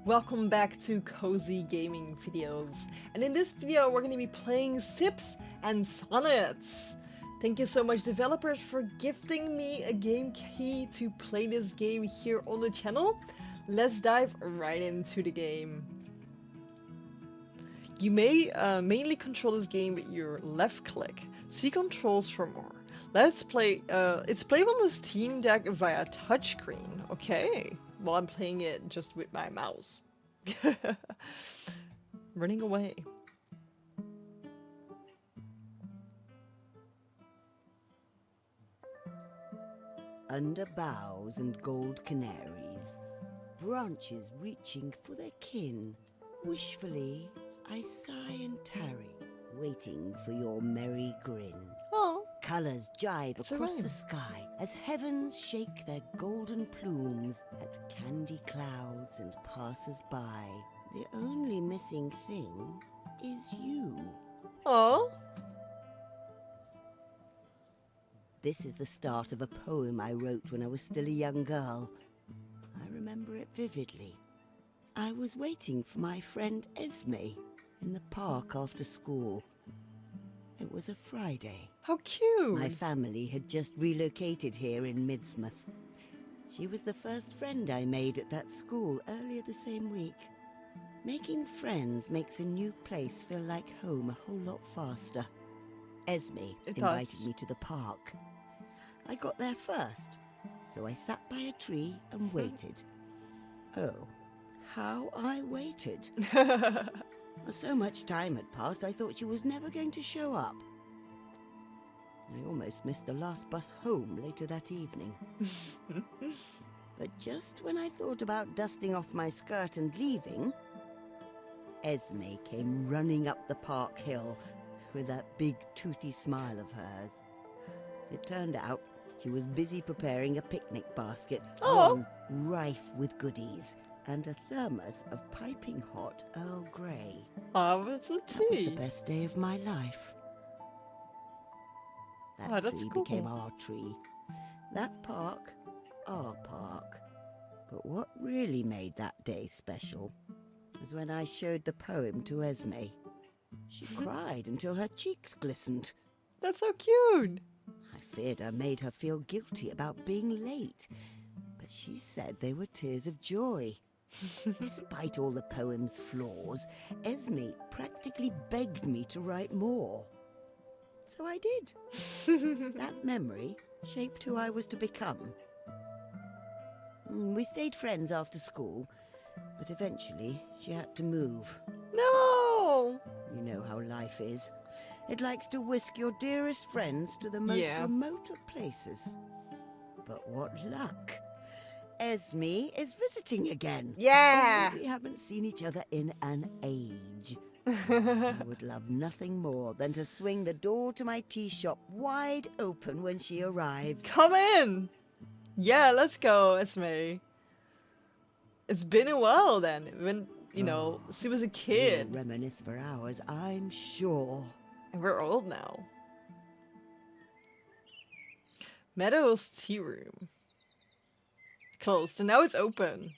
Welcome back to Cozy Gaming Videos. And in this video we're going to be playing Sips and Sonnets. Thank you so much developers for gifting me a game key to play this game here on the channel. Let's dive right into the game. You may mainly control this game with your left click. See controls for more. Let's play, it's playable on the Steam Deck via touchscreen, okay? While I'm playing it just with my mouse. Running away. Under boughs and gold canaries, branches reaching for their kin, wishfully I sigh and tarry, waiting for your merry grin. Oh. Colours jive across rhyme. the sky as heavens shake their golden plumes at candy clouds and passers-by. The only missing thing is you. Oh. This is the start of a poem I wrote when I was still a young girl. I remember it vividly. I was waiting for my friend Esme in the park after school. It was a Friday. How cute. My family had just relocated here in Midsmouth. She was the first friend I made at that school earlier the same week. Making friends makes a new place feel like home a whole lot faster. Esme invited me to the park. I got there first, so I sat by a tree and waited. Oh, how I waited. So much time had passed, I thought she was never going to show up. I almost missed the last bus home later that evening. But just when I thought about dusting off my skirt and leaving, Esme came running up the park hill with that big toothy smile of hers. It turned out she was busy preparing a picnic basket, one rife with goodies, and a thermos of piping hot Earl Grey. Oh, it's a tea. That was the best day of my life. That that's tree cool. became our tree. That park, our park. But what really made that day special was when I showed the poem to Esme. She cried until her cheeks glistened. That's so cute. I feared I made her feel guilty about being late, but she said they were tears of joy. Despite all the poem's flaws, Esme practically begged me to write more. So I did. That memory shaped who I was to become. We stayed friends after school, but eventually she had to move. No. You know how life is. It likes to whisk your dearest friends to the most remote of places. But what luck! Esme is visiting again. Yeah. We haven't seen each other in an age. I would love nothing more than to swing the door to my tea shop wide open when she arrives. Come in. Yeah, let's go, Esme. It's been a while then. When, you know, she was a kid. We'll reminisce for hours, I'm sure. And we're old now. Meadows tea room. Closed, and now it's open.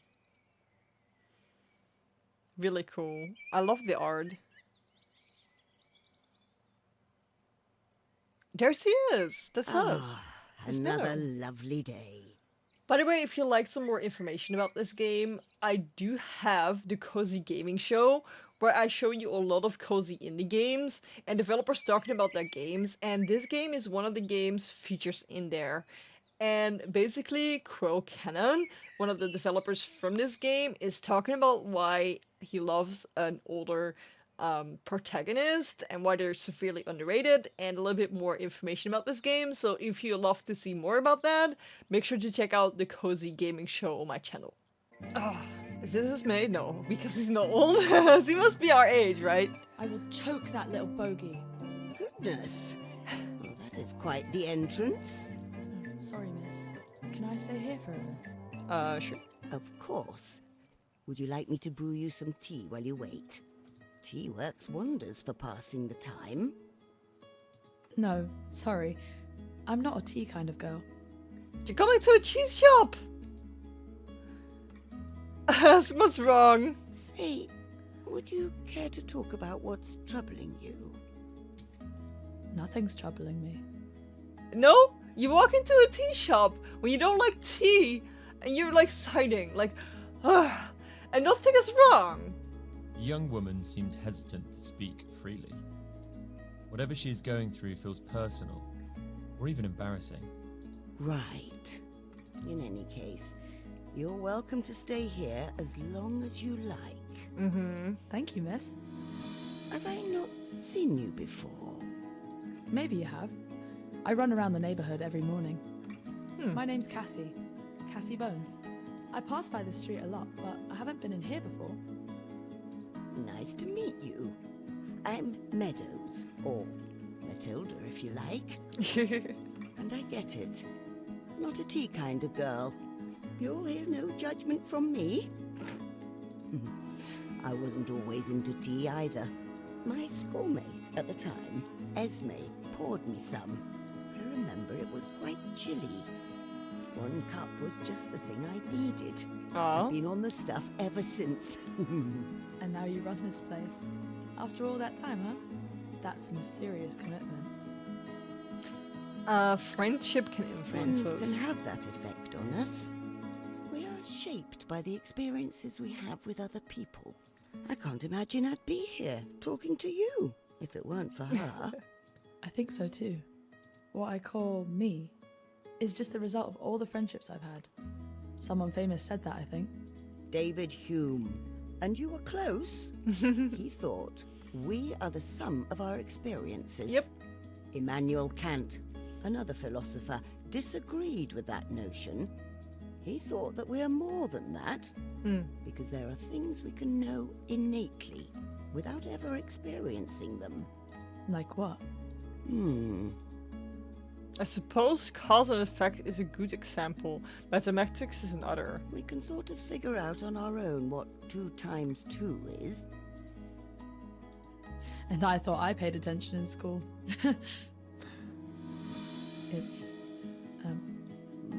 Really cool. I love the art. There she is. That's us. Miss Another Meadows. lovely day. By the way, if you'd like some more information about this game, I do have the Cozy Gaming Show, where I show you a lot of cozy indie games and developers talking about their games, and this game is one of the games features in there. And basically, Crow Cannon, one of the developers from this game, is talking about why he loves an older protagonist and why they're severely underrated, and a little bit more information about this game. So if you love to see more about that, make sure to check out the Cozy Gaming Show on my channel. Is this Esme? No, because he's not old. He must be our age, right? I will choke that little bogey. Goodness. Well, that is quite the entrance. Sorry, miss. Can I stay here for a bit? Sure. Of course. Would you like me to brew you some tea while you wait? Tea works wonders for passing the time. No, sorry. I'm not a tea kind of girl. You're coming to a cheese shop! What's wrong? Say, would you care to talk about what's troubling you? Nothing's troubling me. No? You walk into a tea shop when you don't like tea, and you're like sighing, like, and nothing is wrong. The young woman seemed hesitant to speak freely. Whatever she is going through feels personal, or even embarrassing. Right. In any case, you're welcome to stay here as long as you like. Mm-hmm. Thank you, miss. Have I not seen you before? Maybe you have. I run around the neighborhood every morning. My name's Cassie. Cassie Bones. I pass by this street a lot, but I haven't been in here before. Nice to meet you. I'm Meadows, or Matilda if you like. And I get it. Not a tea kind of girl. You'll hear no judgment from me. I wasn't always into tea either. My schoolmate at the time, Esme, poured me some. I remember it was quite chilly. One cup was just the thing I needed. I've been on the stuff ever since. And now you run this place. After all that time, huh? That's some serious commitment. Friendship can influence Friends us. can have that effect on us. We are shaped by the experiences we have with other people. I can't imagine I'd be here talking to you if it weren't for her. I think so too. What I call me is just the result of all the friendships I've had. Someone famous said that, I think. David Hume. And you were close. He thought, we are the sum of our experiences. Yep. Immanuel Kant, another philosopher, disagreed with that notion. He thought that we are more than that, because there are things we can know innately, without ever experiencing them. Like what? I suppose cause and effect is a good example. Mathematics is another. We can sort of figure out on our own what 2 times 2 is. And I thought I paid attention in school. It's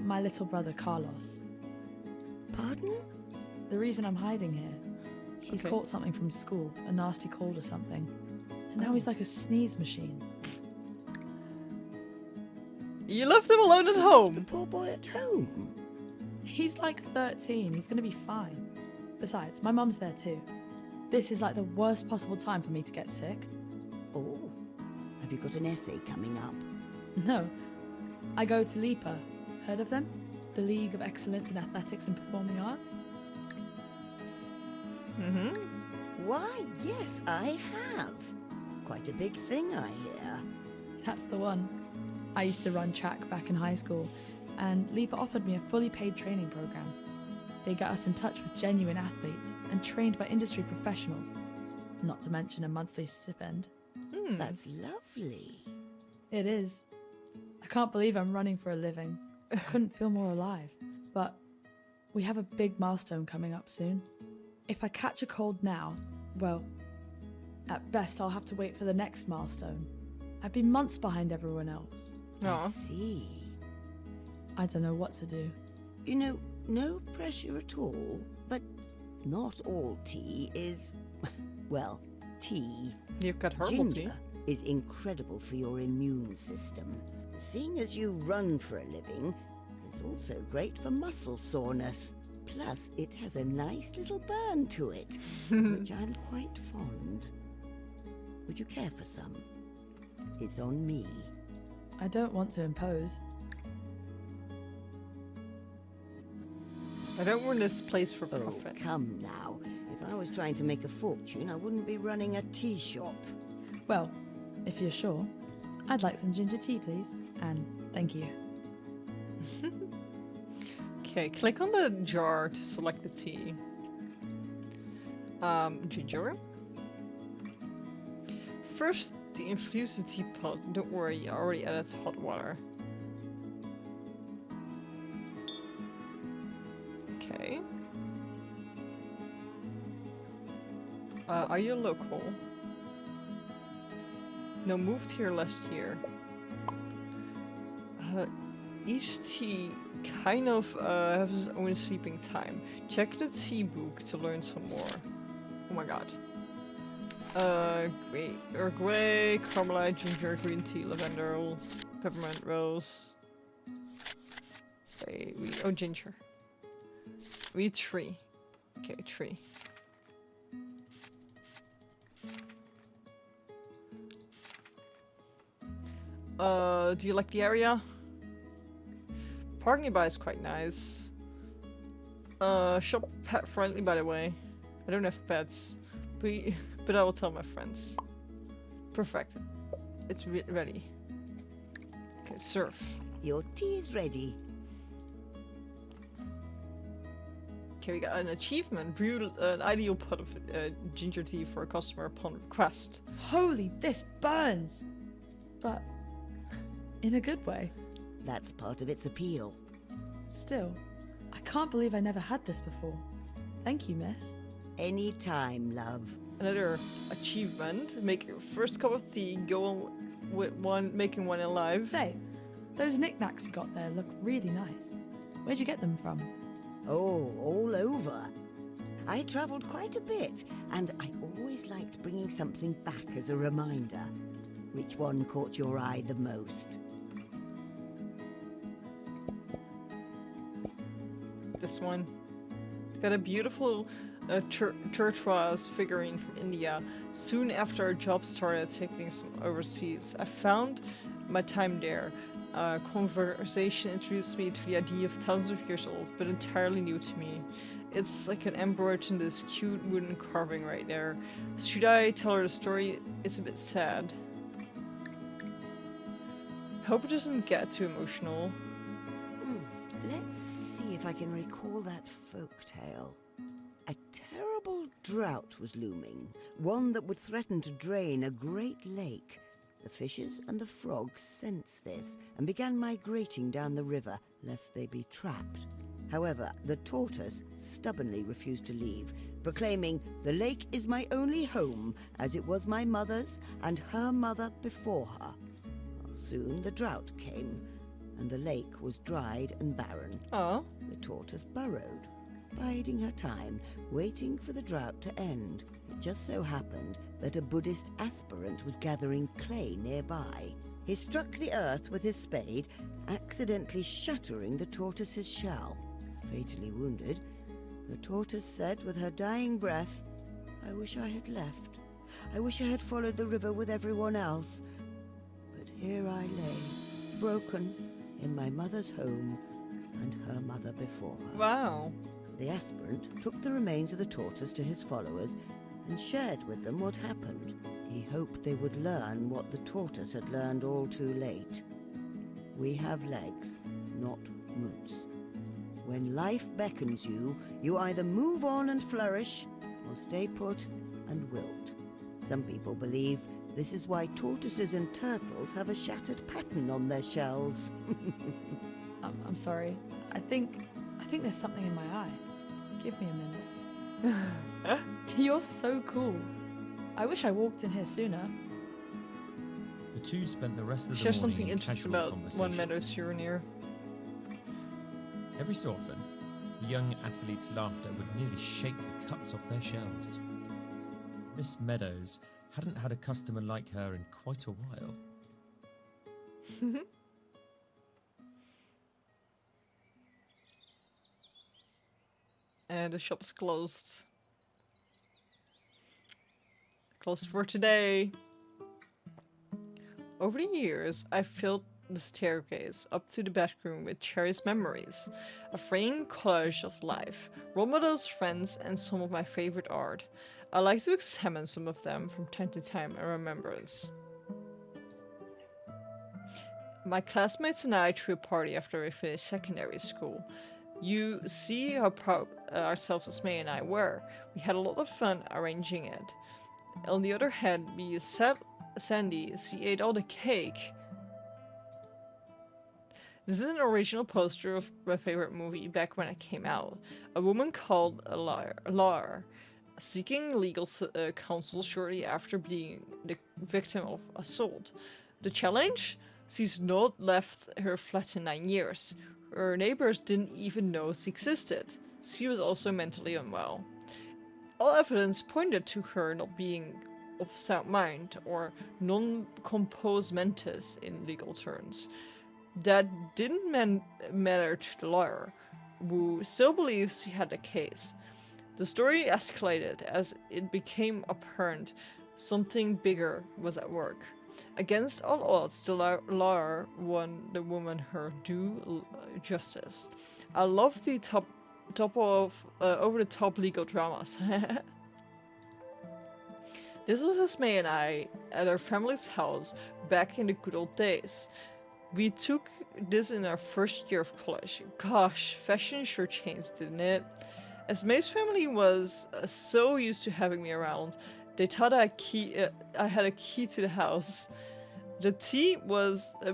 my little brother Carlos. Pardon? The reason I'm hiding here. He's caught something from school, a nasty cold or something. And now he's like a sneeze machine. You left him alone at The home. poor boy at home. He's like 13, he's gonna be fine. Besides, my mum's there too. This is like the worst possible time for me to get sick. Oh, have you got an essay coming up? No, I go to LIPA. Heard of them? The League of Excellence in Athletics and Performing Arts? Why, yes, I have. Quite a big thing, I hear. That's the one. I used to run track back in high school, and LIPA offered me a fully paid training program. They got us in touch with genuine athletes and trained by industry professionals, not to mention a monthly stipend. That's lovely. It is. I can't believe I'm running for a living. I couldn't feel more alive. But we have a big milestone coming up soon. If I catch a cold now, well, at best I'll have to wait for the next milestone. I'd be months behind everyone else. I see. I don't know what to do. You know, no pressure at all, but not all tea is, well, tea. You've got herbal tea. Ginger is incredible for your immune system. Seeing as you run for a living, it's also great for muscle soreness. Plus, it has a nice little burn to it, which I'm quite fond. Would you care for some? It's on me. I don't want to impose. I don't run this place for Oh, profit. come now. If I was trying to make a fortune, I wouldn't be running a tea shop. Well, if you're sure, I'd like some ginger tea, please. And thank you. Okay, click on the jar to select the tea. Ginger. First, to infuse the teapot. Don't worry, I already added hot water. Okay. Are you local? No, moved here last year. each tea kind of has its own sleeping time. Check the tea book to learn some more. Oh my god. Great. Earl Grey, Carmelite, ginger, green tea, lavender, peppermint, rose. Okay, oh, ginger. Read tree. Okay, tree. Do you like the area? Parking nearby is quite nice. Shop pet friendly, by the way. I don't have pets, but I will tell my friends. Perfect. It's ready. Okay, serve. Your tea is ready. Okay, we got an achievement. Brew an ideal pot of ginger tea for a customer upon request. Holy, this burns! But in a good way. That's part of its appeal. Still, I can't believe I never had this before. Thank you, miss. Any time, love. Another achievement. Make your first cup of tea. Go on with making one alive. Say, those knickknacks you got there look really nice. Where'd you get them from? Oh, all over. I travelled quite a bit, and I always liked bringing something back as a reminder. Which one caught your eye the most? This one. Got a beautiful turquoise figurine from India. Soon after our job started taking some overseas, I found my time there. Conversation introduced me to the idea of thousands of years old, but entirely new to me. It's like an embroidered in this cute wooden carving right there. Should I tell her the story? It's a bit sad. Hope it doesn't get too emotional. Let's see if I can recall that folk tale. A terrible drought was looming, one that would threaten to drain a great lake. The fishes and the frogs sensed this and began migrating down the river, lest they be trapped. However, the tortoise stubbornly refused to leave, proclaiming, "The lake is my only home, as it was my mother's and her mother before her." Soon the drought came, and the lake was dried and barren. Oh. The tortoise burrowed, biding her time, waiting for the drought to end. It just so happened that a Buddhist aspirant was gathering clay nearby. He struck the earth with his spade, accidentally shattering the tortoise's shell. Fatally wounded, the tortoise said with her dying breath, "I wish I had left. I wish I had followed the river with everyone else. But here I lay, broken, in my mother's home and her mother before her." Wow. The aspirant took the remains of the tortoise to his followers and shared with them what happened. He hoped they would learn what the tortoise had learned all too late. We have legs, not roots. When life beckons you, you either move on and flourish, or stay put and wilt. Some people believe this is why tortoises and turtles have a shattered pattern on their shells. I'm sorry. I think there's something in my eye. Give me a minute. You're so cool. I wish I walked in here sooner. The two spent the rest of the Share morning something in interesting casual about conversation. One Meadows souvenir. Every so often, the young athlete's laughter would nearly shake the cups off their shelves. Miss Meadows hadn't had a customer like her in quite a while. And the shop's closed. Closed for today. Over the years, I filled the staircase up to the bedroom with cherished memories, a framed collage of life, role models, friends, and some of my favorite art. I like to examine some of them from time to time in remembrance. My classmates and I threw a party after we finished secondary school. You see how proud ourselves as May and I were. We had a lot of fun arranging it. On the other hand, Sandy, she ate all the cake. This is an original poster of my favorite movie back when it came out. A woman called a liar, seeking legal counsel shortly after being the victim of assault. The challenge? She's not left her flat in 9 years. Her neighbors didn't even know she existed. She was also mentally unwell. All evidence pointed to her not being of sound mind, or non compos mentis in legal terms. That didn't matter to the lawyer, who still believes he had a case. The story escalated as it became apparent something bigger was at work. Against all odds, the lawyer won the woman her due justice. I love the top of over the top legal dramas. This was Esme and I at our family's house back in the good old days. We took this in our first year of college. Gosh, fashion sure changed, didn't it? Esme's family was so used to having me around, they thought I had a key to the house. The tea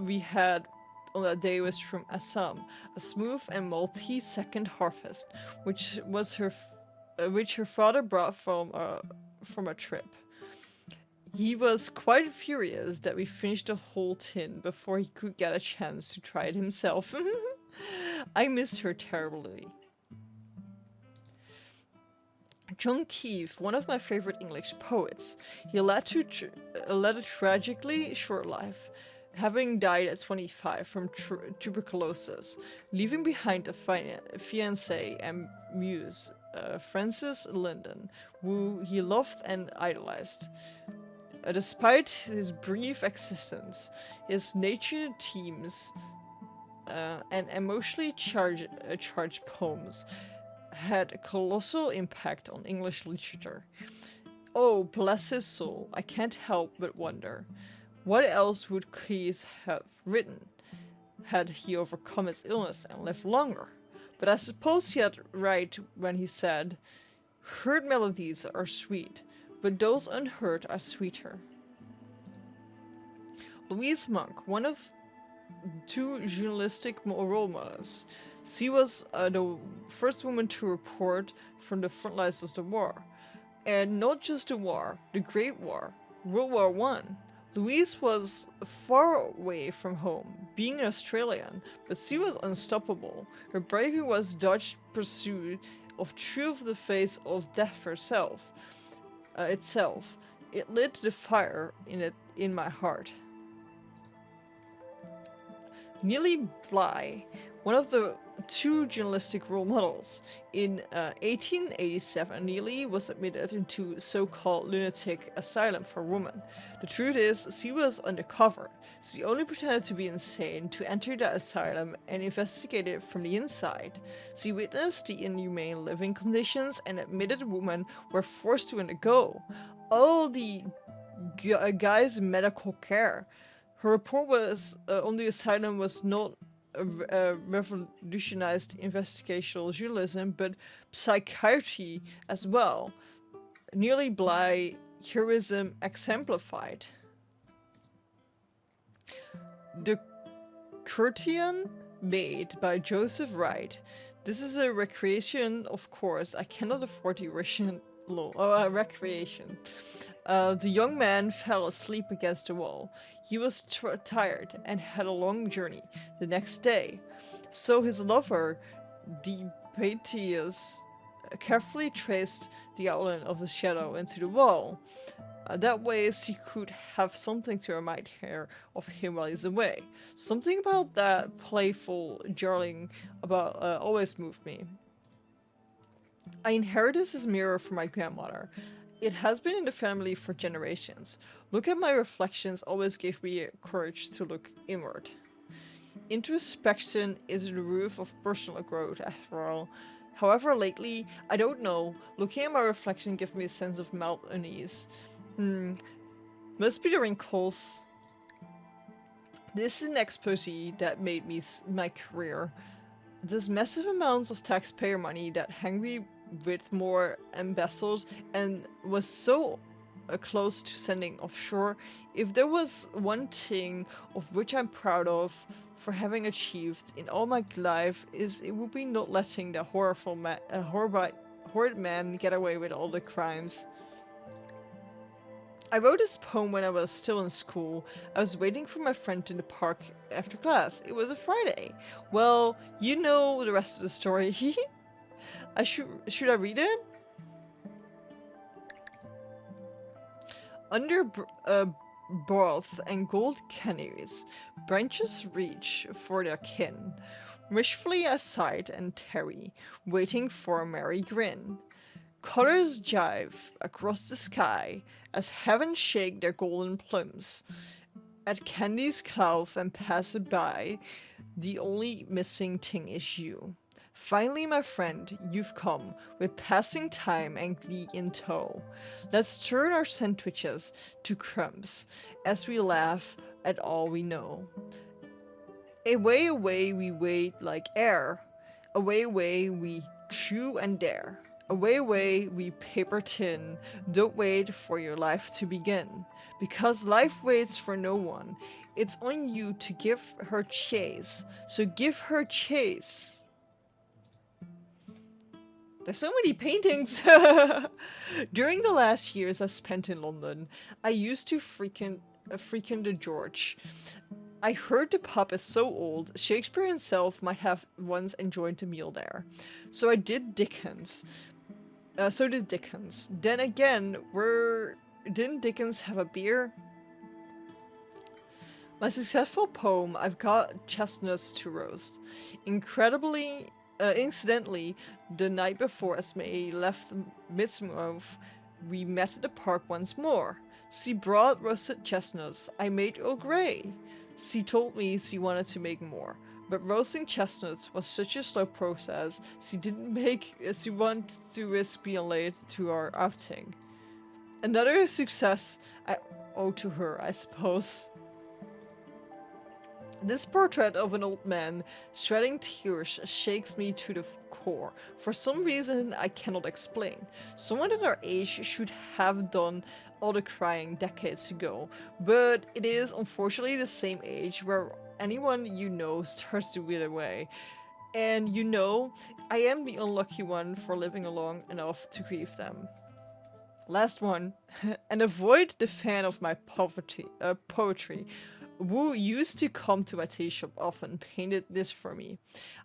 we had on that day was from Assam, a smooth and malty second harvest, which her father brought from a trip. He was quite furious that we finished the whole tin before he could get a chance to try it himself. I missed her terribly. John Keith, one of my favorite English poets, he led a tragically short life, having died at 25 from tuberculosis, leaving behind a fiancée and muse, Frances Linden, who he loved and idolized. Despite his brief existence, his nature themes and emotionally charged poems had a colossal impact on English literature. Oh, bless his soul, I can't help but wonder, what else would Keith have written had he overcome his illness and lived longer? But I suppose he had right when he said, "Heard melodies are sweet, but those unheard are sweeter." Louise Monk, one of two journalistic role models. She was the first woman to report from the front lines of the war. And not just the war, the Great War, World War One. Louise was far away from home, being an Australian, but she was unstoppable. Her bravery was dodged pursuit of true of the face of death itself. It lit the fire in my heart. Neely Bly, one of the two journalistic role models. In 1887, Neely was admitted into so-called lunatic asylum for women. The truth is, she was undercover. She only pretended to be insane to enter the asylum and investigate it from the inside. She witnessed the inhumane living conditions and admitted women were forced to undergo all the guy's medical care. Her report was on the asylum was not revolutionized investigational journalism, but psychiatry as well. Nearly Bly heroism exemplified. The Curtian made by Joseph Wright. This is a recreation, of course. I cannot afford the recreation. The young man fell asleep against the wall. He was tired and had a long journey the next day. So his lover, Demetrius, carefully traced the outline of the shadow into the wall. That way she could have something to remind her of him while he's away. Something about that playful jarring about always moved me. I inherited this mirror from my grandmother. It has been in the family for generations. Look at my reflections always gave me courage to look inward. Introspection is the roof of personal growth, after all. However, lately, I don't know, looking at my reflection gives me a sense of mild unease. Must be the wrinkles. This is an expose that made me my career. There's massive amounts of taxpayer money that hang me with more embezzled and was so close to sending offshore. If there was one thing of which I'm proud of for having achieved in all my life, is it would be not letting the horrid man get away with all the crimes. I wrote this poem when I was still in school. I was waiting for my friend in the park after class. It was a Friday. Well, you know the rest of the story. Should I read it? Under broth and gold canoes, branches reach for their kin. Wishfully I sighed and tarry, waiting for a merry grin. Colors jive across the sky as heaven shake their golden plumes. At candy's cloud and pass it by, the only missing thing is you. Finally, my friend, you've come, with passing time and glee in tow. Let's turn our sandwiches to crumbs as we laugh at all we know. Away, away we wait like air. Away, away we chew and dare. Away, away we paper tin. Don't wait for your life to begin. Because life waits for no one. It's on you to give her chase. So give her chase. There's so many paintings. During the last years I spent in London, I used to frequent the George. I heard the pub is so old, Shakespeare himself might have once enjoyed a meal there. So I did Dickens. So did Dickens. Then again, didn't Dickens have a beer? My successful poem, I've got chestnuts to roast. Incidentally, the night before Esme left Mistria, we met at the park once more. She brought roasted chestnuts. I made Earl Grey. She told me she wanted to make more, but roasting chestnuts was such a slow process. She wanted to risk being late to our outing. Another success I owe to her, I suppose. This portrait of an old man shedding tears shakes me to the core. For some reason I cannot explain. Someone at our age should have done all the crying decades ago, but it is unfortunately the same age where anyone you know starts to wither away. And you know, I am the unlucky one for living long enough to grieve them. Last one, and avoid the fan of my poetry. Wu used to come to my tea shop often, painted this for me.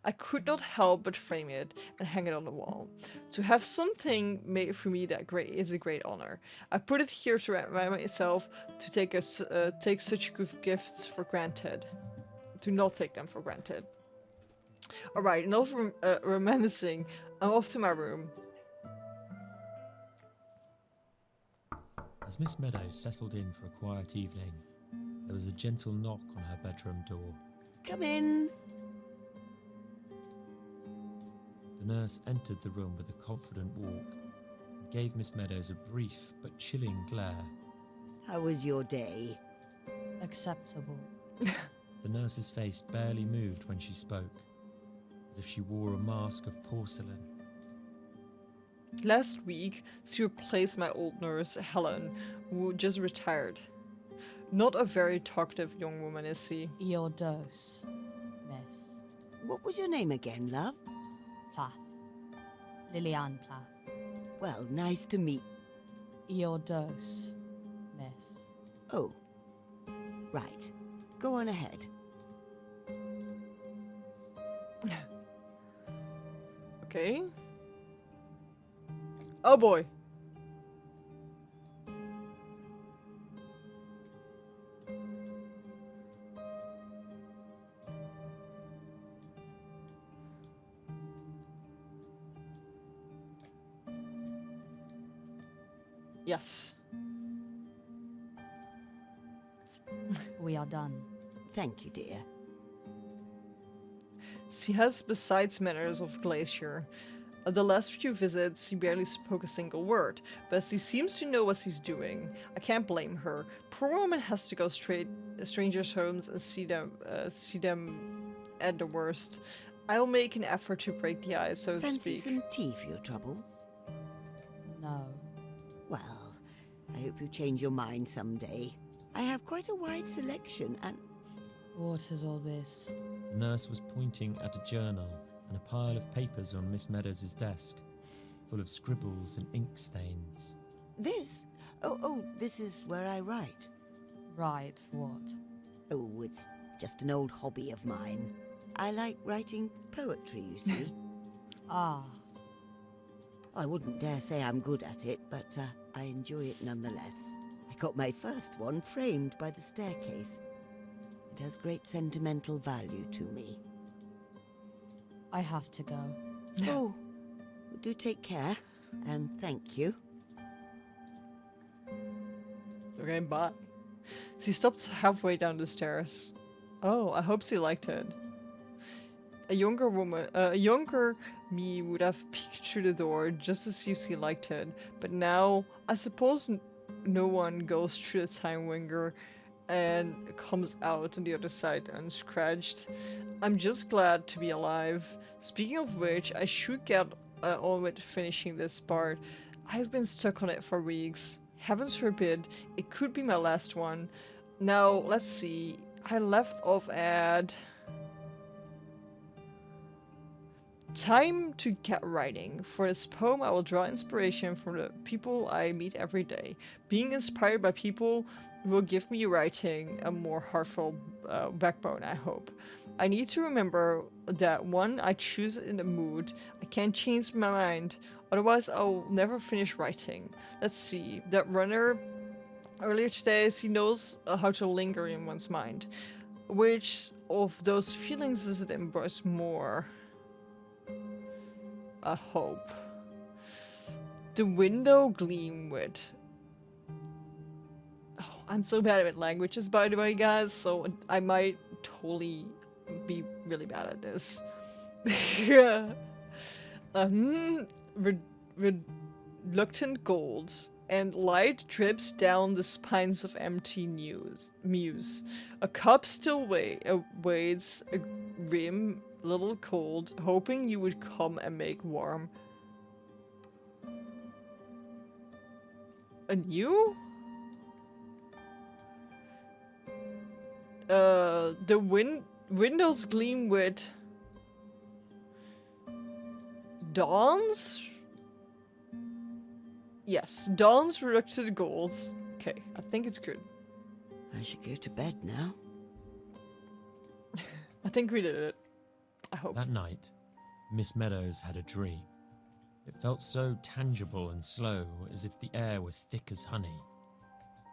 I could not help but frame it and hang it on the wall. To have something made for me that great is a great honor. I put it here to remind myself to take such good gifts for granted. To not take them for granted. Alright, enough reminiscing. I'm off to my room. As Miss Meadows settled in for a quiet evening, there was a gentle knock on her bedroom door. Come in. The nurse entered the room with a confident walk and gave Miss Meadows a brief but chilling glare. How was your day? Acceptable. The nurse's face barely moved when she spoke, as if she wore a mask of porcelain. Last week, she replaced my old nurse, Helen, who just retired. Not a very talkative young woman, is she? Your dose, miss. What was your name again, love? Plath. Liliane Plath. Well, nice to meet. Your dose, miss. Oh, right. Go on ahead. Okay. Oh boy. Yes. We are done. Thank you, dear. She has besides manners of glacier. At the last few visits, she barely spoke a single word, but she seems to know what she's doing. I can't blame her. Poor woman has to go straight strangers' homes and see them at the worst. I'll make an effort to break the ice, so to Fancy speak. some tea for your trouble? No. Well, I hope you change your mind someday. I have quite a wide selection and... What is all this? The nurse was pointing at a journal and a pile of papers on Miss Meadows' desk, full of scribbles and ink stains. This? Oh, this is where I write. Right, what? Oh, it's just an old hobby of mine. I like writing poetry, you see. Ah, I wouldn't dare say I'm good at it, but I enjoy it nonetheless. I got my first one framed by the staircase. It has great sentimental value to me. I have to go. Oh, do take care, and thank you. Okay, bye. She stopped halfway down the stairs. Oh, I hope she liked it. A younger me would have peeked through the door just to see if she liked it, but now I suppose no one goes through the time winger and comes out on the other side unscratched. I'm just glad to be alive. Speaking of which, I should get on with finishing this part. I've been stuck on it for weeks. Heavens forbid, it could be my last one. Now, let's see. I left off at... Time to get writing. For this poem, I will draw inspiration from the people I meet every day. Being inspired by people will give me writing a more heartfelt backbone, I hope. I need to remember that when I choose in the mood, I can't change my mind. Otherwise, I'll never finish writing. Let's see. That runner earlier today, he knows how to linger in one's mind. Which of those feelings does it embrace more? I hope. The window gleam with. Oh, I'm so bad at languages, by the way, guys, so I might totally be really bad at this. Reluctant gold, and light drips down the spines of empty muse. A cup still waits, a rim little cold, hoping you would come and make warm. Anew? The windows gleam with dawns? Yes, dawn's reluctant gold. Okay, I think it's good. I should go to bed now. I think we did it. I hope. That night, Miss Meadows had a dream. It felt so tangible and slow, as if the air were thick as honey.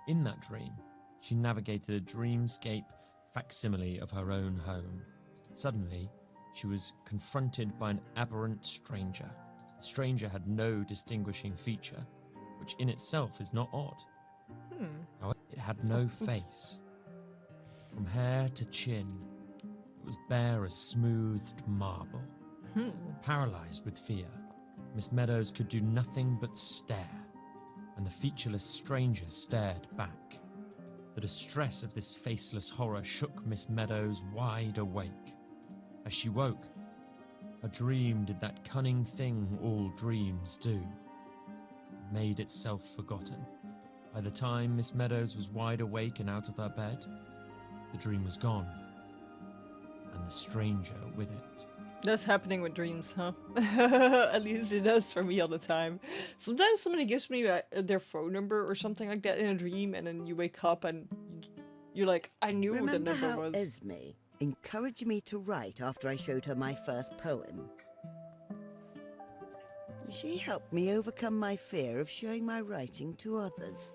In that dream, she navigated a dreamscape facsimile of her own home. Suddenly, she was confronted by an aberrant stranger. The stranger had no distinguishing feature, which in itself is not odd. However, it had no face. From hair to chin, it was bare as smoothed marble. Paralyzed with fear, Miss Meadows could do nothing but stare, and the featureless stranger stared back. The distress of this faceless horror shook Miss Meadows wide awake. As she woke, her dream did that cunning thing all dreams do. It made itself forgotten. By the time Miss Meadows was wide awake and out of her bed, the dream was gone, and the stranger with it. That's happening with dreams, huh? At least it does for me all the time. Sometimes somebody gives me their phone number or something like that in a dream, and then you wake up and you're like, I knew who the Remember number how was. Esme encouraged me to write after I showed her my first poem? She helped me overcome my fear of showing my writing to others.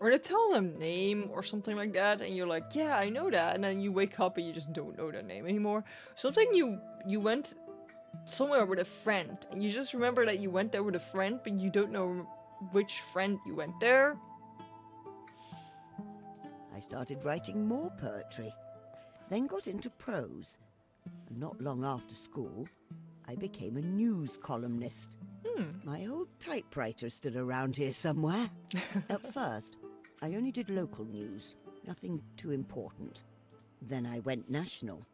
Or to tell them name or something like that, and you're like, yeah, I know that, and then you wake up and you just don't know that name anymore. Something you went somewhere with a friend, and you just remember that you went there with a friend, but you don't know which friend you went there. I started writing more poetry, then got into prose, and not long after school, I became a news columnist. My old typewriter stood around here somewhere. At first, I only did local news, nothing too important. Then I went national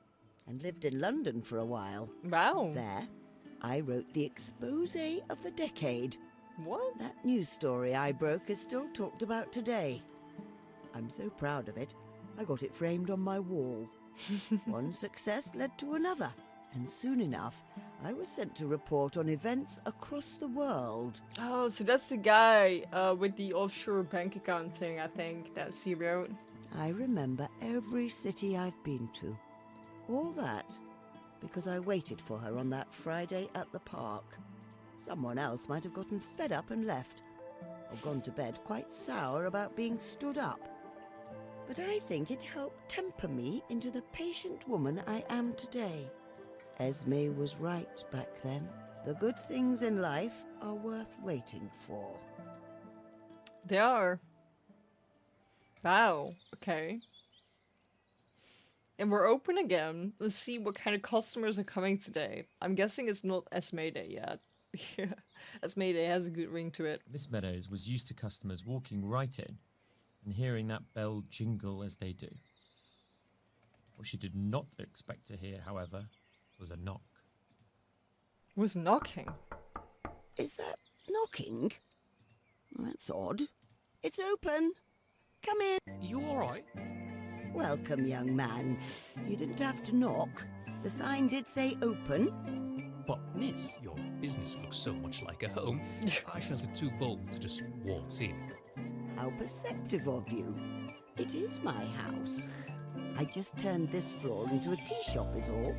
and lived in London for a while. Wow. There, I wrote the exposé of the decade. What? That news story I broke is still talked about today. I'm so proud of it, I got it framed on my wall. One success led to another, and soon enough, I was sent to report on events across the world. Oh, so that's the guy with the offshore bank account thing, I think, that she wrote. I remember every city I've been to. All that because I waited for her on that Friday at the park. Someone else might have gotten fed up and left, or gone to bed quite sour about being stood up. But I think it helped temper me into the patient woman I am today. Esme was right back then. The good things in life are worth waiting for. They are. Wow, okay. And we're open again. Let's see what kind of customers are coming today. I'm guessing it's not Esme Day yet. Esme Day has a good ring to it. Miss Meadows was used to customers walking right in and hearing that bell jingle as they do. What she did not expect to hear, however, was a knock. Who's knocking? Is that knocking? That's odd. It's open. Come in. You alright? Welcome, young man. You didn't have to knock. The sign did say open. But, miss, your business looks so much like a home, I felt it too bold to just waltz in. How perceptive of you. It is my house. I just turned this floor into a tea shop is all.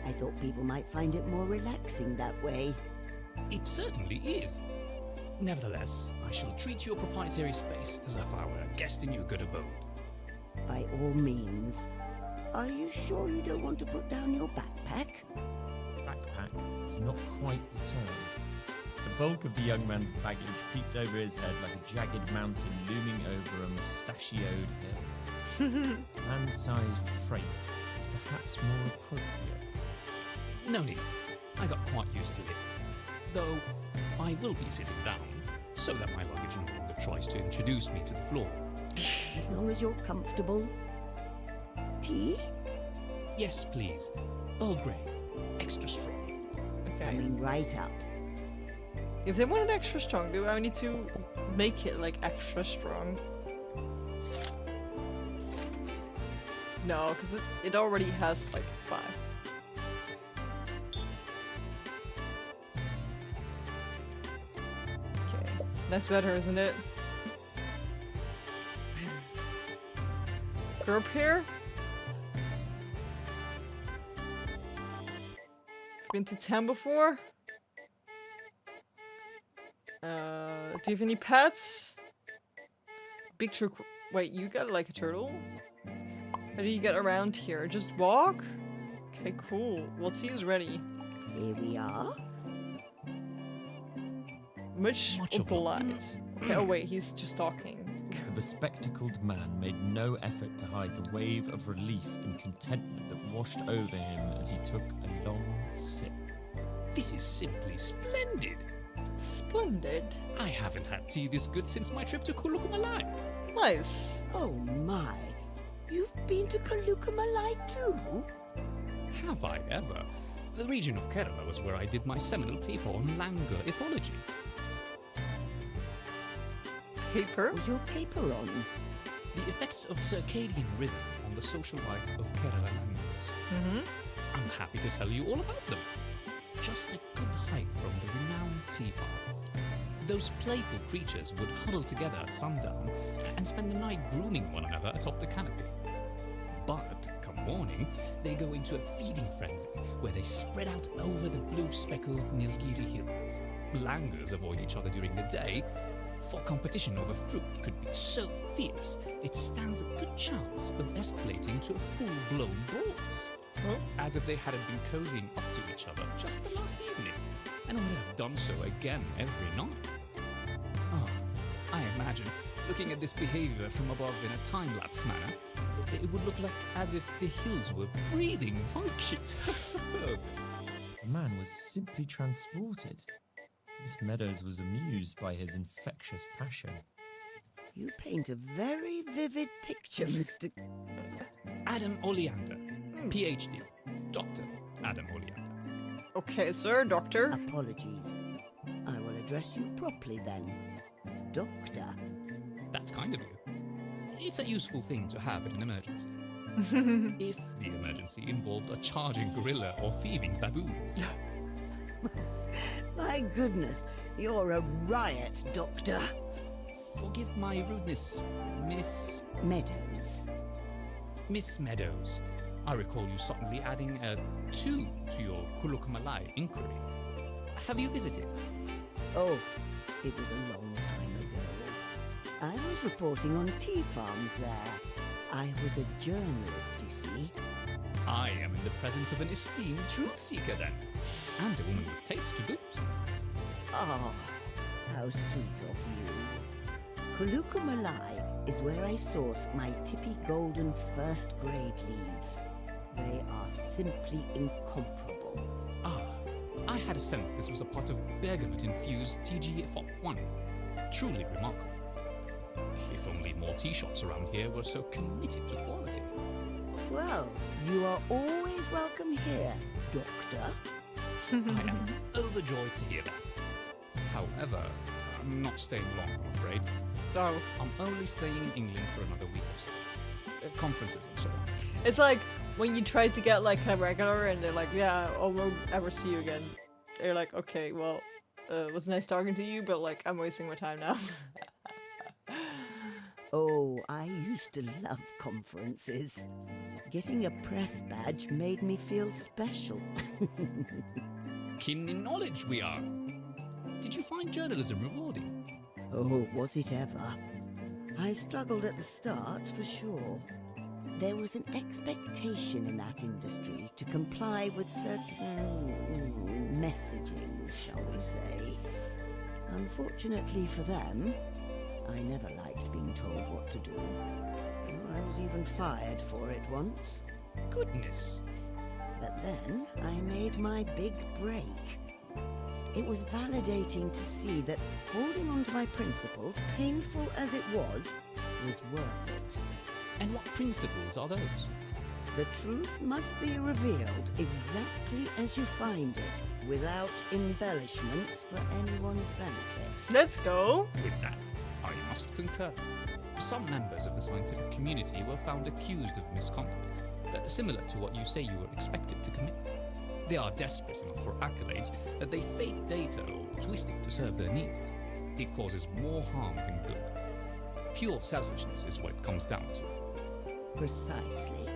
I thought people might find it more relaxing that way. It certainly is. Nevertheless, I shall treat your proprietary space as if I were a guest in your good abode. By all means. Are you sure you don't want to put down your backpack? Backpack is not quite the term. The bulk of the young man's baggage peeked over his head like a jagged mountain looming over a mustachioed hill. Man-sized freight is perhaps more appropriate. No need. I got quite used to it. Though, I will be sitting down, so that my luggage no longer tries to introduce me to the floor. As long as you're comfortable. Tea? Yes, please. Earl Grey. Extra strong. Okay. Coming right up. If they want it extra strong, do I need to make it like extra strong? No, because it already has like 5. Okay, that's better, isn't it? Group here? Been to town before? Do you have any pets? Big truck. Wait, you got like a turtle? How do you get around here? Just walk? Okay, cool. Well, tea is ready. Here we are. Much Much obliged. Okay, oh wait, he's just talking. The bespectacled man made no effort to hide the wave of relief and contentment that washed over him as he took a long sip. This is simply splendid. Splendid. I haven't had tea this good since my trip to Kulukumalai. Nice. Oh my. You've been to Kalukamalai too? Have I ever? The region of Kerala was where I did my seminal paper on languor ethology. Paper? Was your paper on? The effects of circadian rhythm on the social life of Kerala languors. Mm-hmm. I'm happy to tell you all about them. Just a good hike from the renowned tea farms. Those playful creatures would huddle together at sundown and spend the night grooming one another atop the canopy. But, come morning, they go into a feeding frenzy where they spread out over the blue-speckled Nilgiri hills. Langurs avoid each other during the day, for competition over fruit could be so fierce it stands a good chance of escalating to a full-blown brawl. As if they hadn't been cozying up to each other just the last evening, and would have done so again every night. Oh, I imagine, looking at this behavior from above in a time-lapse manner, it would look like as if the hills were breathing monkeys. The man was simply transported. Miss Meadows was amused by his infectious passion. You paint a very vivid picture, Mr. Adam Oleander, PhD, Dr. Adam Oleander. Okay, sir, doctor. Apologies. I will address you properly then. Doctor. That's kind of you. It's a useful thing to have in an emergency. If the emergency involved a charging gorilla or thieving baboons. My goodness, you're a riot, Doctor. Forgive my rudeness, Miss Meadows. Miss Meadows. I recall you suddenly adding a 2 to your Kulukumalai inquiry. Have you visited? Oh, it was a long time ago. I was reporting on tea farms there. I was a journalist, you see. I am in the presence of an esteemed truth seeker then, and a woman with taste to boot. Oh, how sweet of you. Kulukumalai is where I source my tippy golden first grade leaves. They are simply incomparable. Ah, I had a sense this was a pot of bergamot-infused TGF1. Truly remarkable. If only more tea shops around here were so committed to quality. Well, you are always welcome here, Doctor. I am overjoyed to hear that. However, I'm not staying long, I'm afraid. Oh. I'm only staying in England for another week or so. Conferences and so on. It's like when you try to get like a regular and they're like, yeah, I won't ever see you again. They're like, okay, well, it was nice talking to you, but like, I'm wasting my time now. Oh, I used to love conferences. Getting a press badge made me feel special. Keen in knowledge we are. Did you find journalism rewarding? Oh, was it ever? I struggled at the start, for sure. There was an expectation in that industry to comply with certain messaging, shall we say. Unfortunately for them, I never liked being told what to do. I was even fired for it once. Goodness. But then I made my big break. It was validating to see that holding on to my principles, painful as it was worth it. And what principles are those? The truth must be revealed exactly as you find it, without embellishments for anyone's benefit. Let's go. With that, I must concur. Some members of the scientific community were found accused of misconduct, similar to what you say you were expected to commit. They are desperate enough for accolades that they fake data or twist it to serve their needs. It causes more harm than good. Pure selfishness is what it comes down to. Precisely.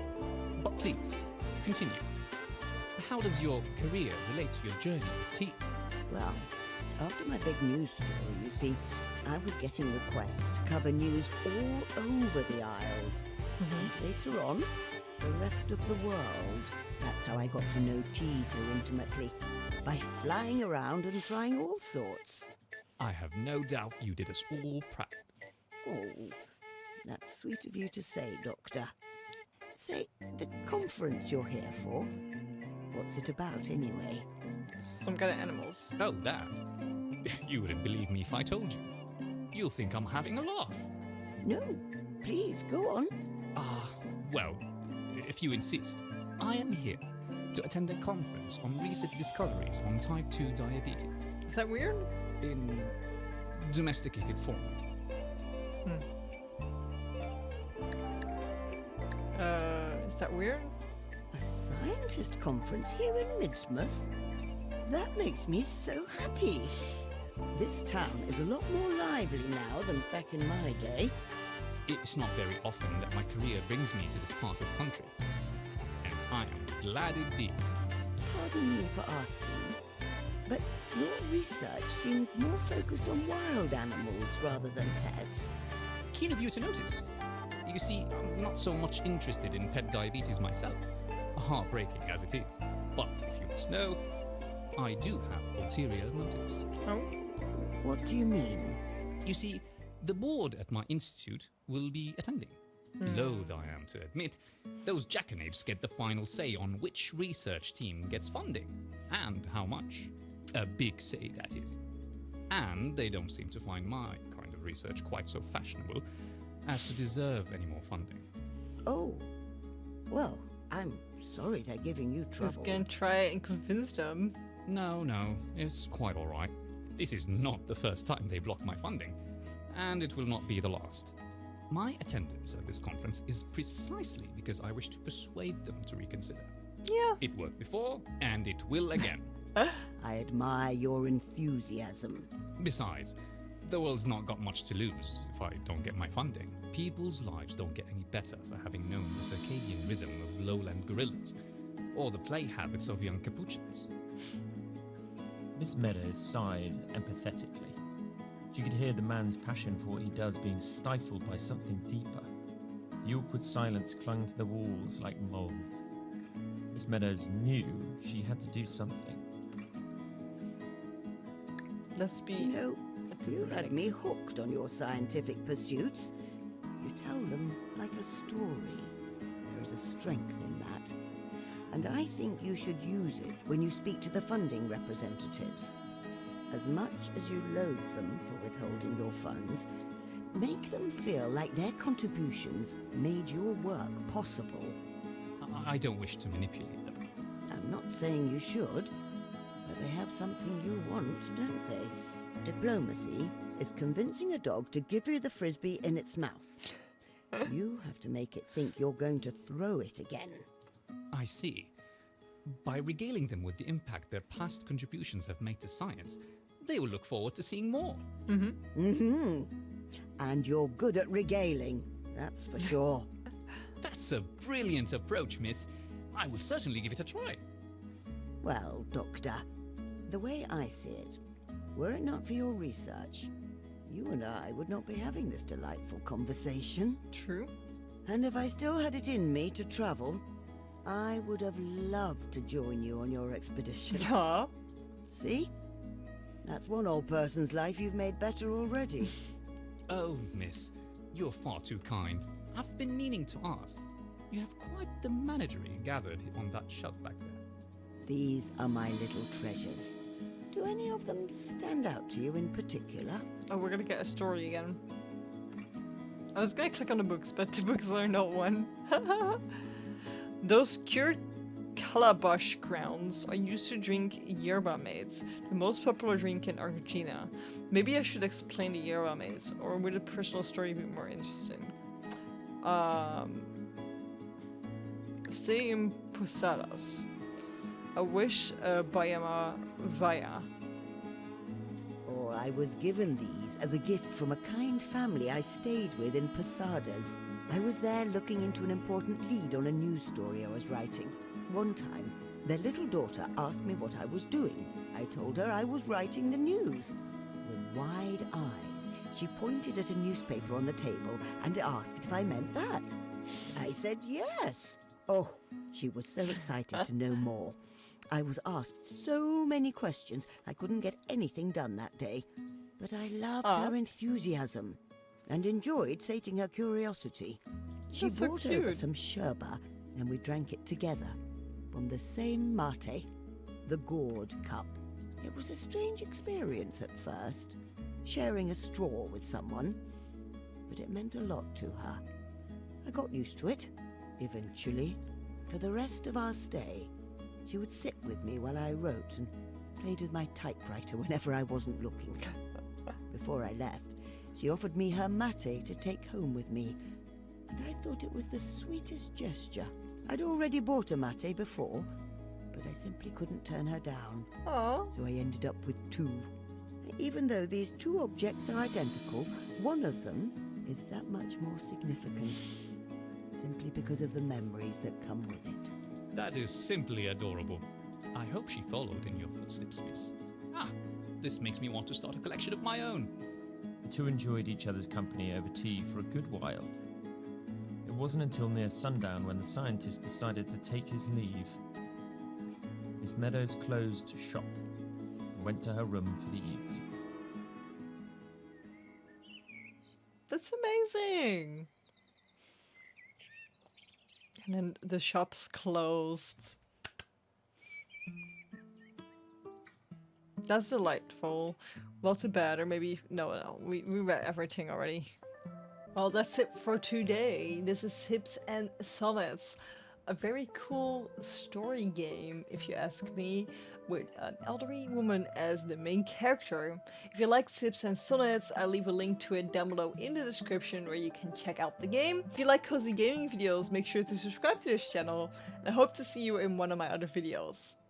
But please, continue. How does your career relate to your journey with tea? Well, after my big news story, you see, I was getting requests to cover news all over the Isles. Later on, the rest of the world. That's how I got to know tea so intimately, by flying around and trying all sorts. I have no doubt you did us all proud. Oh, that's sweet of you to say, Doctor. Say, the conference you're here for, what's it about anyway? Some kind of animals. Oh, that? You wouldn't believe me if I told you. You'll think I'm having a laugh. No, please, go on. Well, if you insist, I am here to attend a conference on recent discoveries on type 2 diabetes Is that weird? in domesticated format. Is that weird? A scientist conference here in Midsmouth? That makes me so happy. This town is a lot more lively now than back in my day. It's not very often that my career brings me to this part of the country, and I am glad indeed. Pardon me for asking, but your research seemed more focused on wild animals rather than pets. Keen of you to notice. You see, I'm not so much interested in pet diabetes myself, heartbreaking as it is. But if you must know, I do have ulterior motives. Oh. What do you mean? You see, the board at my institute will be attending. Loath I am to admit, those jackanapes get the final say on which research team gets funding, and how much. A big say, that is. And they don't seem to find my kind of research quite so fashionable as to deserve any more funding. Oh, well, I'm sorry they're giving you I was trouble. gonna try and convince them. No, it's quite all right. This is not the first time they blocked my funding, and it will not be the last. My attendance at this conference is precisely because I wish to persuade them to reconsider. Yeah. It worked before, and it will again. I admire your enthusiasm. Besides, the world's not got much to lose if I don't get my funding. People's lives don't get any better for having known the circadian rhythm of lowland gorillas, or the play habits of young capuchins. Miss Meadows sighed empathetically. She could hear the man's passion for what he does being stifled by something deeper. The awkward silence clung to the walls like mold. Miss Meadows knew she had to do something. Let's be. You know, you had me hooked on your scientific pursuits. You tell them like a story. There is a strength in that. And I think you should use it when you speak to the funding representatives. As much as you loathe them for withholding your funds, make them feel like their contributions made your work possible. I don't wish to manipulate them. I'm not saying you should, but they have something you want, don't they? Diplomacy is convincing a dog to give you the frisbee in its mouth. You have to make it think you're going to throw it again. I see. By regaling them with the impact their past contributions have made to science, they will look forward to seeing more. Mm-hmm. And you're good at regaling, that's for sure. That's a brilliant approach, miss. I will certainly give it a try. Well, Doctor, the way I see it, were it not for your research, you and I would not be having this delightful conversation. True. And if I still had it in me to travel, I would have loved to join you on your expeditions. Yeah. See? That's one old person's life you've made better already. Oh, miss, you're far too kind. I've been meaning to ask. You have quite the menagerie gathered on that shelf back there. These are my little treasures. Do any of them stand out to you in particular? Oh, we're gonna get a story again. I was gonna click on the books, but the books are not one. Those cured calabash grounds are used to drink yerba mates, the most popular drink in Argentina. Maybe I should explain the yerba mates, or would a personal story be more interesting? Stay in Posadas. I wish Bayama Vaya. Oh, I was given these as a gift from a kind family I stayed with in Posadas. I was there looking into an important lead on a news story I was writing. One time, their little daughter asked me what I was doing. I told her I was writing the news. With wide eyes, she pointed at a newspaper on the table and asked if I meant that. I said yes. Oh, she was so excited to know more. I was asked so many questions, I couldn't get anything done that day. But I loved her enthusiasm and enjoyed sating her curiosity. She That's so brought over cute. some sherba, and we drank it together from the same mate, the gourd cup. It was a strange experience at first, sharing a straw with someone, but it meant a lot to her. I got used to it, eventually. For the rest of our stay, she would sit with me while I wrote and played with my typewriter whenever I wasn't looking. Before I left, she offered me her mate to take home with me, and I thought it was the sweetest gesture. I'd already bought a mate before, but I simply couldn't turn her down, Aw. so I ended up with two. Even though these two objects are identical, one of them is that much more significant, simply because of the memories that come with it. That is simply adorable. I hope she followed in your footsteps, miss. Ah, this makes me want to start a collection of my own. The two enjoyed each other's company over tea for a good while. It wasn't until near sundown when the scientist decided to take his leave. Miss Meadows closed shop and went to her room for the evening. That's amazing. And then the shop's closed. That's delightful. Well, to bed, or maybe no, we read everything already. Well, that's it for today. This is Sips and Sonnets, a very cool story game, if you ask me, with an elderly woman as the main character. If you like Sips and Sonnets, I'll leave a link to it down below in the description where you can check out the game. If you like cozy gaming videos, make sure to subscribe to this channel, and I hope to see you in one of my other videos.